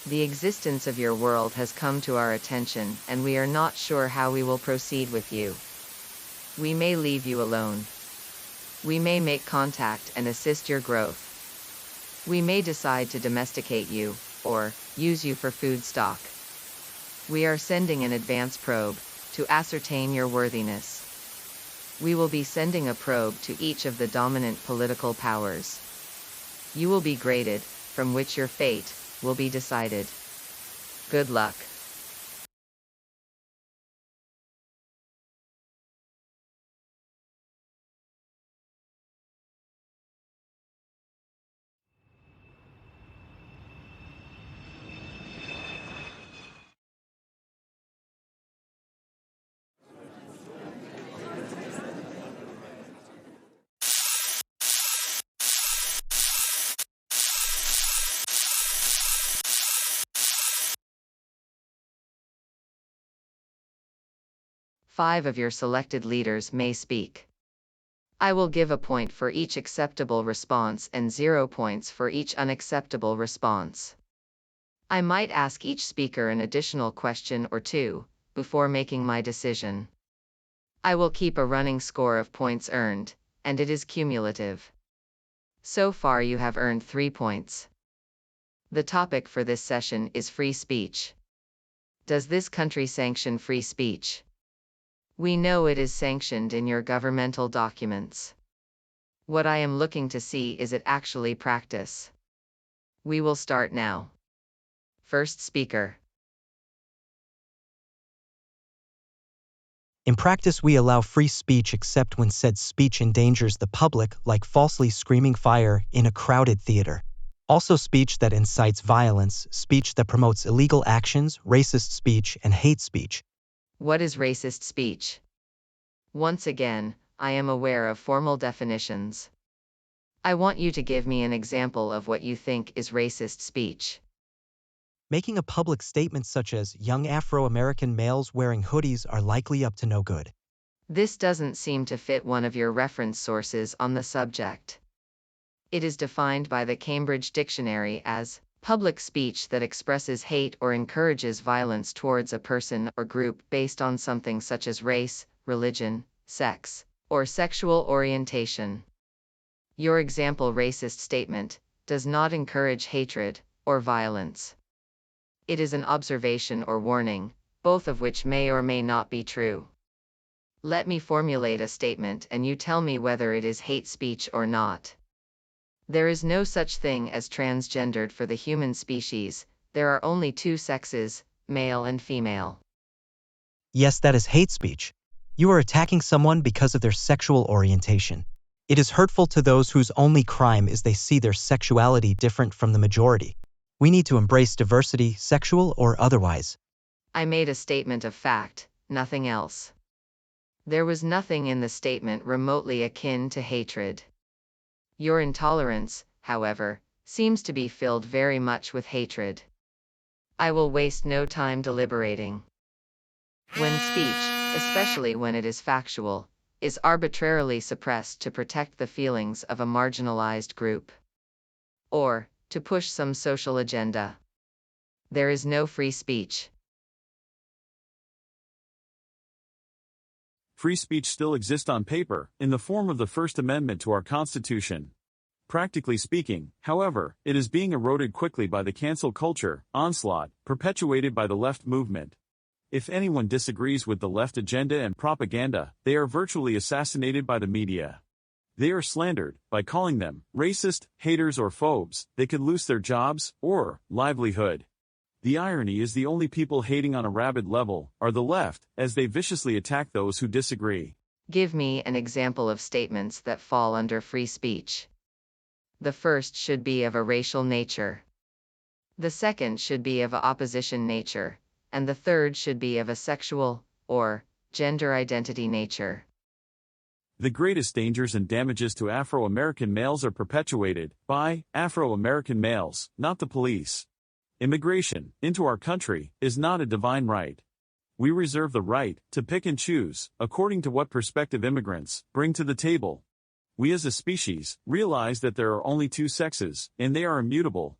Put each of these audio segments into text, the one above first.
The existence of your world has come to our attention, and we are not sure how we will proceed with you. We may leave you alone. We may make contact and assist your growth. We may decide to domesticate you, or use you for food stock. We are sending an advance probe to ascertain your worthiness. We will be sending a probe to each of the dominant political powers. You will be graded, from which your fate will be decided. Good luck. Five of your selected leaders may speak. I will give a point for each acceptable response and 0 points for each unacceptable response. I might ask each speaker an additional question or two before making my decision. I will keep a running score of points earned, and it is cumulative. So far you have earned 3 points. The topic for this session is free speech. Does this country sanction free speech? We know it is sanctioned in your governmental documents. What I am looking to see is it actually practice. We will start now. First speaker. In practice, we allow free speech except when said speech endangers the public, like falsely screaming fire in a crowded theater. Also speech that incites violence, speech that promotes illegal actions, racist speech, and hate speech. What is racist speech? Once again, I am aware of formal definitions. I want you to give me an example of what you think is racist speech. Making a public statement such as, young Afro-American males wearing hoodies are likely up to no good. This doesn't seem to fit one of your reference sources on the subject. It is defined by the Cambridge Dictionary as public speech that expresses hate or encourages violence towards a person or group based on something such as race, religion, sex, or sexual orientation. Your example racist statement does not encourage hatred or violence. It is an observation or warning, both of which may or may not be true. Let me formulate a statement and you tell me whether it is hate speech or not. There is no such thing as transgendered for the human species. There are only 2 sexes, male and female. Yes, that is hate speech. You are attacking someone because of their sexual orientation. It is hurtful to those whose only crime is they see their sexuality different from the majority. We need to embrace diversity, sexual or otherwise. I made a statement of fact, nothing else. There was nothing in the statement remotely akin to hatred. Your intolerance, however, seems to be filled very much with hatred. I will waste no time deliberating. When speech, especially when it is factual, is arbitrarily suppressed to protect the feelings of a marginalized group, or to push some social agenda, there is no free speech. Free speech still exists on paper, in the form of the First Amendment to our Constitution. Practically speaking, however, it is being eroded quickly by the cancel culture onslaught perpetuated by the left movement. If anyone disagrees with the left agenda and propaganda, they are virtually assassinated by the media. They are slandered by calling them racist, haters or phobes. They could lose their jobs or livelihood. The irony is the only people hating on a rabid level are the left, as they viciously attack those who disagree. Give me an example of statements that fall under free speech. The first should be of a racial nature. The second should be of a opposition nature, and the third should be of a sexual or gender identity nature. The greatest dangers and damages to Afro-American males are perpetuated by Afro-American males, not the police. Immigration into our country is not a divine right. We reserve the right to pick and choose according to what perspective immigrants bring to the table. We as a species realize that there are only 2 sexes, and they are immutable.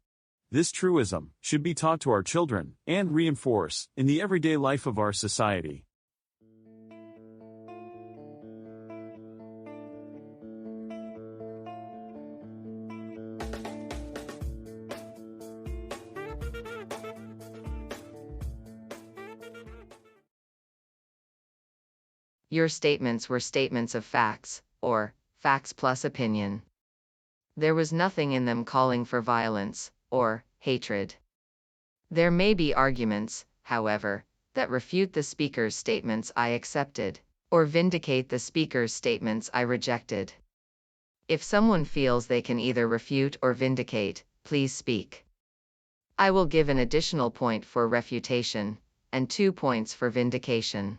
This truism should be taught to our children and reinforce in the everyday life of our society. Your statements were statements of facts, or facts plus opinion. There was nothing in them calling for violence, or hatred. There may be arguments, however, that refute the speaker's statements I accepted, or vindicate the speaker's statements I rejected. If someone feels they can either refute or vindicate, please speak. I will give an additional point for refutation, and 2 points for vindication.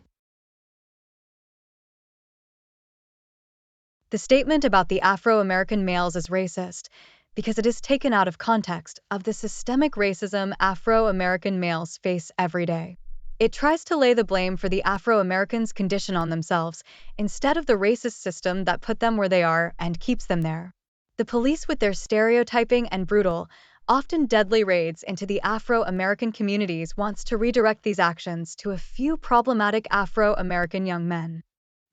The statement about the Afro-American males is racist because it is taken out of context of the systemic racism Afro-American males face every day. It tries to lay the blame for the Afro-Americans' condition on themselves instead of the racist system that put them where they are and keeps them there. The police, with their stereotyping and brutal, often deadly raids into the Afro-American communities, wants to redirect these actions to a few problematic Afro-American young men.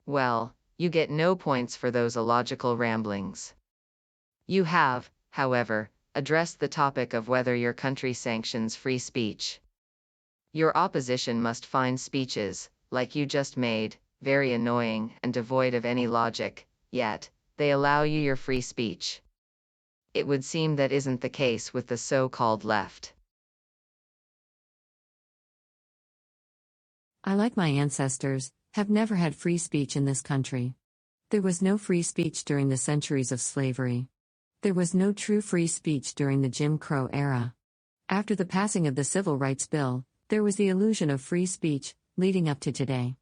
Well, you get no points for those illogical ramblings. You have, however, addressed the topic of whether your country sanctions free speech. Your opposition must find speeches, like you just made, very annoying and devoid of any logic, yet they allow you your free speech. It would seem that isn't the case with the so-called left. I, like my ancestors, have never had free speech in this country. There was no free speech during the centuries of slavery. There was no true free speech during the Jim Crow era. After the passing of the Civil Rights Bill, there was the illusion of free speech, leading up to today.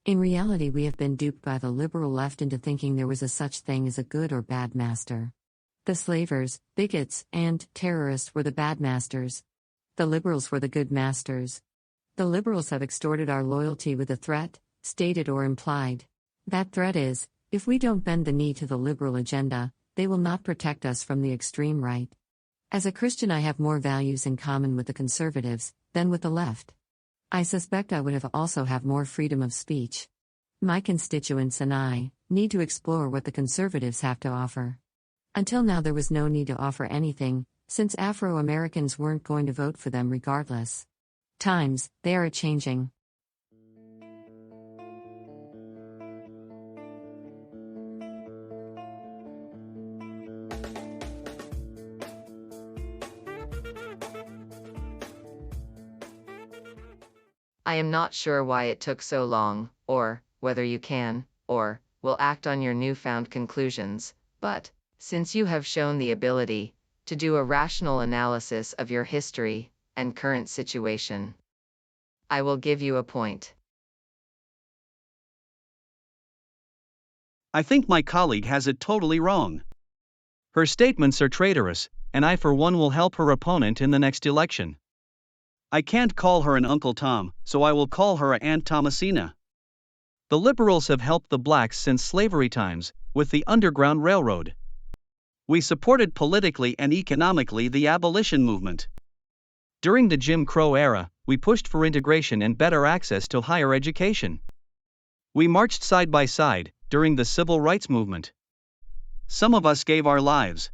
In reality, we have been duped by the liberal left into thinking there was a such thing as a good or bad master. The slavers, bigots, and terrorists were the bad masters. The liberals were the good masters. The liberals have extorted our loyalty with a threat, stated or implied. That threat is, if we don't bend the knee to the liberal agenda, they will not protect us from the extreme right. As a Christian, I have more values in common with the conservatives than with the left. I suspect I would have also have more freedom of speech. My constituents and I need to explore what the conservatives have to offer. Until now, there was no need to offer anything, since Afro-Americans weren't going to vote for them regardless. Times, they are changing. I am not sure why it took so long, or whether you can, or will act on your newfound conclusions, but, since you have shown the ability to do a rational analysis of your history and current situation, I will give you a point. I think my colleague has it totally wrong. Her statements are traitorous, and I for one will help her opponent in the next election. I can't call her an Uncle Tom, so I will call her a Aunt Thomasina. The liberals have helped the blacks since slavery times, with the Underground Railroad. We supported politically and economically the abolition movement. During the Jim Crow era, we pushed for integration and better access to higher education. We marched side by side during the civil rights movement. Some of us gave our lives.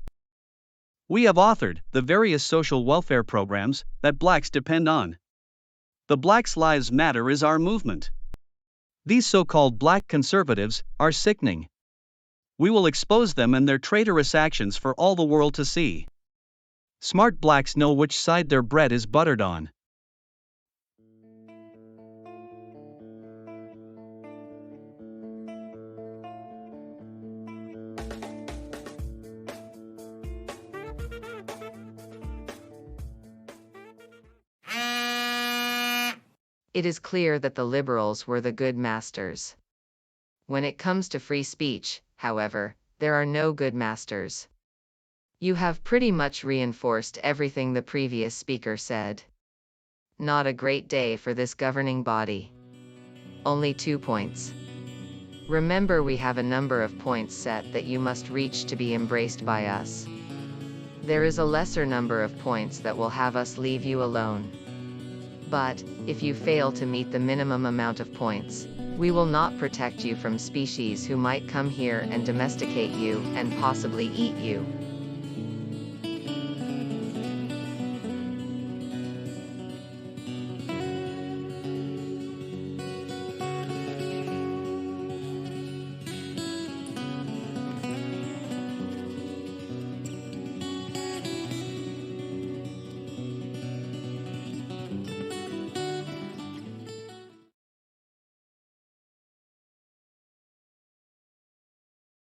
We have authored the various social welfare programs that blacks depend on. The Blacks Lives Matter is our movement. These so-called black conservatives are sickening. We will expose them and their traitorous actions for all the world to see. Smart blacks know which side their bread is buttered on. It is clear that the liberals were the good masters. When it comes to free speech, however, there are no good masters. You have pretty much reinforced everything the previous speaker said. Not a great day for this governing body. Only 2 points. Remember, we have a number of points set that you must reach to be embraced by us. There is a lesser number of points that will have us leave you alone. But, if you fail to meet the minimum amount of points, we will not protect you from species who might come here and domesticate you and possibly eat you.